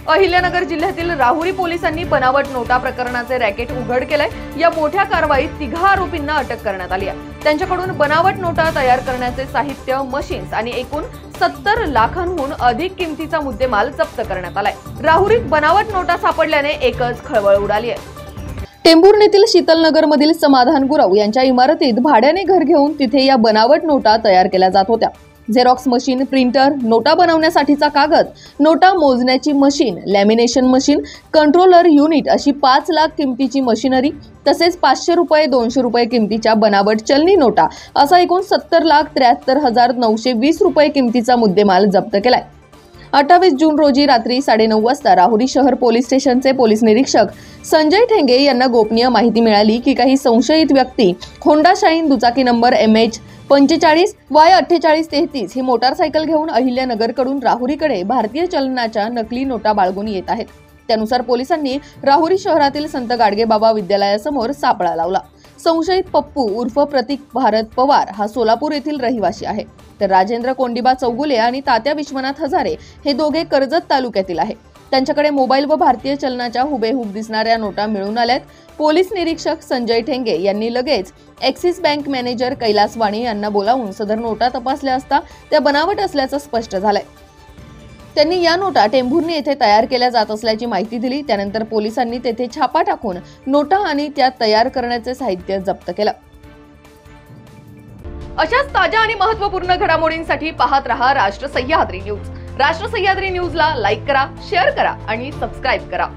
अहिल्यानगर जिल्ह्यातील राहुरी पोलिसांनी बनावट नोटा प्रकरणाचे रॅकेट उघड केलंय। या मोठ्या कारवाईत 3 आरोपींना अटक करण्यात आली आहे। त्यांच्याकडून बनावट नोटा तयार करण्याचे साहित्य, मशीन्स आणि एकूण 70 लाखांहून अधिक किमतीचा मुद्देमाल जप्त करण्यात आलाय। राहुरीत बनावट नोटा सापडल्याने एकच खळबळ उडाली आहे। टेंभुर्णीतील शीतलनगरमधील समाधान गुरव यांच्या इमारतीत भाड्याने घर घेऊन तिथे या बनावट नोटा तयार केल्या जात होत्या। झेरॉक्स मशीन, प्रिंटर, नोटा बनवण्यासाठीचा कागद, नोटा मोजण्याची machine, lamination machine, controller unit अशी 5 लाख किमतीची मशिनरी तसेच 500 रुपये, 200 रुपये किमतीच्या बनावट चलनी नोटा असा एकूण 70,73,920 रुपये किमतीचा मुद्देमाल जप्त केलाय। 28 जून रोजी रात्री 9:30 वाजता राहुरी शहर पोलीस स्टेशनचे पोलीस निरीक्षक संजय ठेंगे यांना गोपनीय माहिती मिळाली की काही संशयित व्यक्ती होंडा शाईन दुचाकी नंबर MH45Y4833 ही मोटारसायकल घेऊन अहिल्यानगरकडून राहुरीकडे भारतीय चलनाच्या नकली नोटा बाळगून येत आहेत। त्यानुसार पोलिसांनी राहुरी शहरातील संत गाडगेबाबा विद्यालयासमोर सापळा लावला। संशयित पप्पू उर्फ प्रतीक भारत पवार हा सोलापूर येथील रहिवासी आहे, तर राजेंद्र कोंडिबा चौगुले आणि तात्या विश्वनाथ हजारे हे दोघे कर्जत तालुक्यातील आहे। त्यांच्याकडे मोबाईल व भारतीय चलनाच्या हुबेहूब दिसणाऱ्या नोटा मिळून आल्यात। पोलीस निरीक्षक संजय ठेंगे यांनी लगेच ॲक्सिस बँक मॅनेजर कैलास वाणी यांना बोलावून सदर नोटा तपासल्या असता त्या बनावट असल्याचं स्पष्ट झालंय। त्यांनी या नोटा टेंभुर्णी येथे तयार केल्या जात असल्याची माहिती दिली। त्यानंतर पोलिसांनी तेथे छापा टाकून नोटा आणि त्या तयार करण्याचे साहित्य जप्त केलं। अशाच ताज्या आणि महत्त्वपूर्ण घडामोडींसाठी पाहत रहा राष्ट्र सह्याद्री न्यूज। राष्ट्र सह्याद्री न्यूजला लाईक करा, शेअर करा आणि सबस्क्राईब करा।